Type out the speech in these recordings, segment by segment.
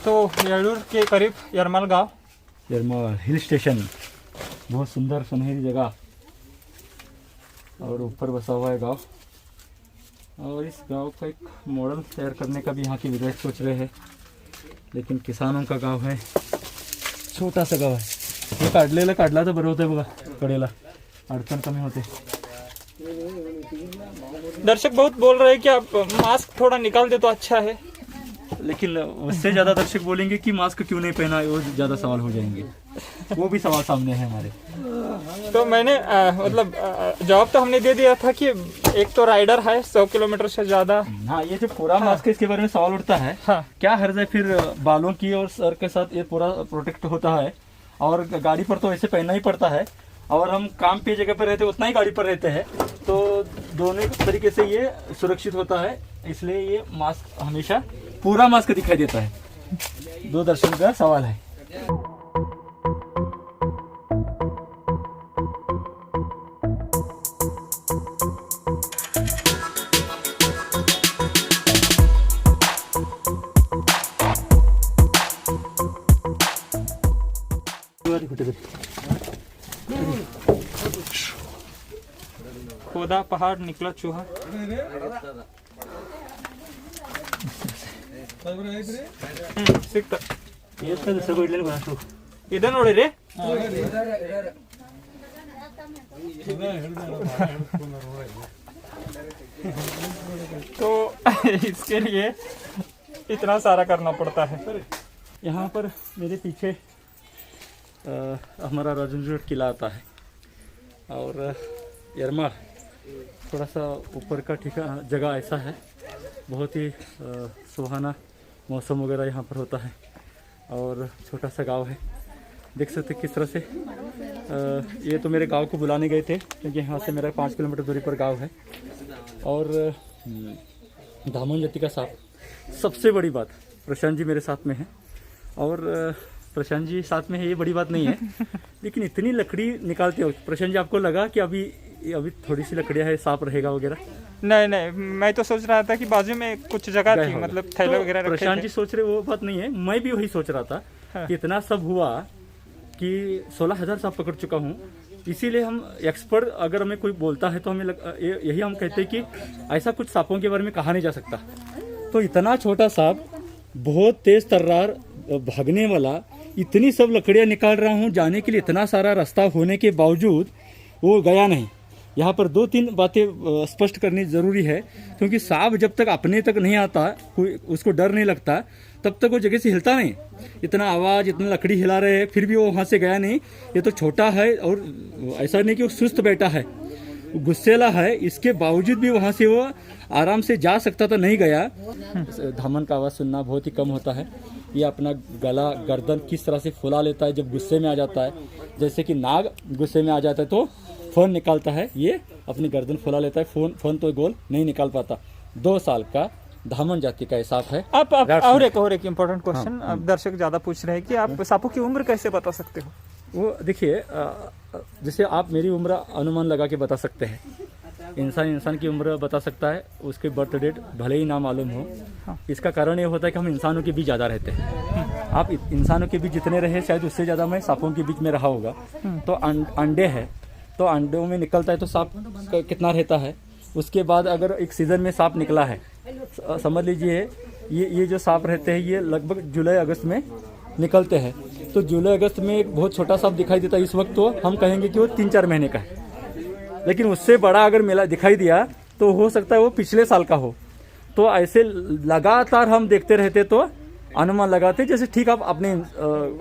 तो येळूर के करीब यरमल गांव, यरमल हिल स्टेशन, बहुत सुंदर सुनहरी जगह और ऊपर बसा हुआ है गांव। और इस गांव का एक मॉडल तैयार करने का भी यहाँ के विधायक सोच रहे हैं, लेकिन किसानों का गांव है, छोटा सा गांव है। हे काढला तर बरं होतं बघा, कडेला अडचण कमी होते। दर्शक बहुत बोल रहे हैं कि आप मास्क थोड़ा निकाल दे तो अच्छा है, लेकिन उससे ज़्यादा दर्शक बोलेंगे कि मास्क क्यों नहीं पहना, वो ज़्यादा सवाल हो जाएंगे। वो भी सवाल सामने है हमारे। तो मैंने मतलब जवाब तो हमने दे दिया था कि एक तो राइडर है 100 किलोमीटर से ज़्यादा। हाँ, ये जो पूरा मास्क है इसके बारे में सवाल उठता है। हाँ। क्या हर्ज है फिर बालों की और सर के साथ ये पूरा प्रोटेक्ट होता है, और गाड़ी पर तो ऐसे पहनना ही पड़ता है, और हम काम पे जगह पर रहते उतना ही गाड़ी पर रहते हैं, तो दोनों तरीके से ये सुरक्षित होता है। इसलिए ये मास्क हमेशा पूरा मास्क दिखाई देता है। दो दर्शक का सवाल है। खोदा पहाड़ निकला चूहा। ಸಿಕ್ತ ಇದ ನೋಡಿ ರೀ। तो इसके लिए इतना सारा करना पड़ता है। यहाँ पर मेरे पीछे हमारा राजेंद्र किला आता है, और यरमल थोड़ा सा ऊपर का जगह ऐसा है, बहुत ही सुहाना मौसम वगैरह यहाँ पर होता है, और छोटा सा गांव है। देख सकते किस तरह से ये तो मेरे गांव को बुलाने गए थे, क्योंकि यहाँ से मेरा 5 किलोमीटर दूरी पर गांव है। और धामन जाति का सांप, सबसे बड़ी बात प्रशांत जी मेरे साथ में है, और प्रशांत जी साथ में है, ये बड़ी बात नहीं है, लेकिन इतनी लकड़ी निकालते हो प्रशांत जी, आपको लगा कि अभी थोड़ी सी लकड़ियाँ है, सांप रहेगा वगैरह? नहीं नहीं, मैं तो सोच रहा था कि बाजू में कुछ जगह थी, मतलब थैला वगैरह रखे थे। प्रशांत जी सोच रहे वो बात नहीं है, मैं भी वही सोच रहा था। हाँ। कि इतना सब हुआ कि 16,000 सांप पकड़ चुका हूँ, इसीलिए हम एक्सपर्ट अगर हमें कोई बोलता है तो हमें यही हम कहते हैं कि ऐसा कुछ सांपों के बारे में कहा नहीं जा सकता। तो इतना छोटा सांप, बहुत तेज तर्रार भागने वाला, इतनी सब लकड़ियाँ निकाल रहा हूँ, जाने के लिए इतना सारा रास्ता होने के बावजूद वो गया नहीं। यहाँ पर 2-3 बातें स्पष्ट करनी ज़रूरी है, क्योंकि सांप जब तक अपने तक नहीं आता, कोई उसको डर नहीं लगता, तब तक वो जगह से हिलता नहीं। इतना आवाज़, इतना लकड़ी हिला रहे हैं, फिर भी वो वहाँ से गया नहीं। ये तो छोटा है, और ऐसा नहीं कि वो सुस्त बैठा है, गुस्सेला है, इसके बावजूद भी वहाँ से वो आराम से जा सकता था, नहीं गया। धामन का आवाज़ सुनना बहुत ही कम होता है। ये अपना गला, गर्दन किस तरह से फुला लेता है जब गुस्से में आ जाता है, जैसे कि नाग गुस्से में आ जाता है तो फोन निकालता है, ये अपनी गर्दन फुला लेता है, फोन तो गोल नहीं निकाल पाता। 2 साल का धामन जाति का सांप है। आप और एक इम्पोर्टेंट क्वेश्चन, अब दर्शक ज्यादा पूछ रहे हैं कि आप सांपों की उम्र कैसे बता सकते हो? वो देखिए, जैसे आप मेरी उम्र अनुमान लगा के बता सकते हैं, इंसान की उम्र बता सकता है, उसके बर्थ डेट भले ही ना मालूम हो। हाँ। इसका कारण ये होता है कि हम इंसानों के बीच ज़्यादा रहते हैं। आप इंसानों के बीच जितने रहे, शायद उससे ज़्यादा मैं सांपों के बीच में रहा होगा। तो अंडे है, तो अंडों में निकलता है तो सांप कितना रहता है। उसके बाद अगर एक सीज़न में सांप निकला है, समझ लीजिए ये जो सांप रहते हैं ये लगभग जुलाई अगस्त में निकलते हैं, तो जुलाई अगस्त में एक बहुत छोटा सांप दिखाई देता है, इस वक्त तो हम कहेंगे कि वो 3-4 महीने का है। लेकिन उससे बड़ा अगर मेला दिखाई दिया तो हो सकता है वो पिछले साल का हो। तो ऐसे लगातार हम देखते रहते तो अनुमान लगाते, जैसे ठीक आप अपने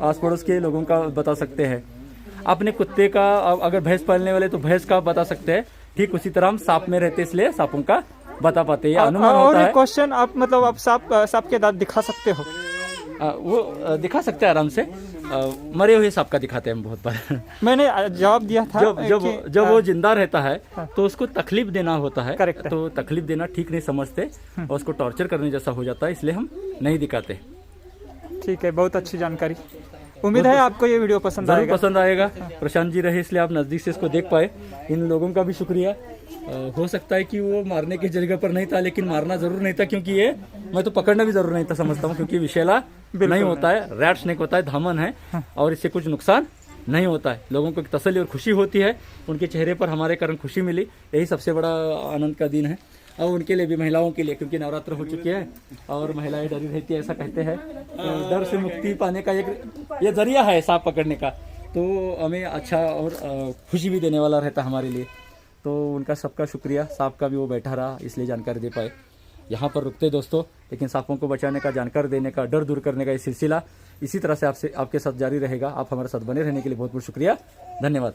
आस पड़ोस के लोगों का बता सकते हैं, अपने कुत्ते का, अगर भैंस पालने वाले तो भैंस का बता सकते हैं, ठीक उसी तरह हम सांप में रहते इसलिए सांपों का बता पाते हैं, अनुमान होता है। क्वेश्चन, आप मतलब आप सांप के दांत दिखा सकते हो? वो दिखा सकते हैं आराम से, मरे हुए सांप का दिखाते हैं हम बहुत बार। मैंने जवाब दिया था जब वो जिंदा रहता है तो उसको तकलीफ देना होता है। करेक्ट। तो तकलीफ देना ठीक नहीं समझते और उसको टॉर्चर करने जैसा हो जाता है, इसलिए हम नहीं दिखाते। ठीक है, बहुत अच्छी जानकारी। उम्मीद है आपको ये वीडियो पसंद आएगा। प्रशांत जी रहे इसलिए आप नजदीक से इसको देख पाए, इन लोगों का भी शुक्रिया। हो सकता है कि वो मारने की जगह पर नहीं था, लेकिन मारना जरूर नहीं था, क्योंकि ये मैं तो पकड़ना भी जरूर नहीं था समझता हूँ, क्योंकि विषैला नहीं होता है, रैट स्नेक होता है, धामन है और इससे कुछ नुकसान नहीं होता है। लोगों को एक तसल्ली और खुशी होती है, उनके चेहरे पर हमारे कारण खुशी मिली, यही सबसे बड़ा आनंद का दिन है। और उनके लिए भी, महिलाओं के लिए, क्योंकि नवरात्र हो चुकी है और महिलाएं डरी रहती है, ऐसा कहते हैं। तो डर से मुक्ति पाने का एक ये जरिया है सांप पकड़ने का, तो हमें अच्छा और खुशी भी देने वाला रहता हमारे लिए। तो उनका सबका शुक्रिया, सांप का भी वो बैठा रहा इसलिए जानकारी दे पाए। यहाँ पर रुकते दोस्तों, लेकिन सांपों को बचाने का, जानकारी देने का, डर दूर करने का ये सिलसिला इसी तरह से आपके साथ जारी रहेगा। आप हमारे साथ बने रहने के लिए बहुत बहुत शुक्रिया, धन्यवाद।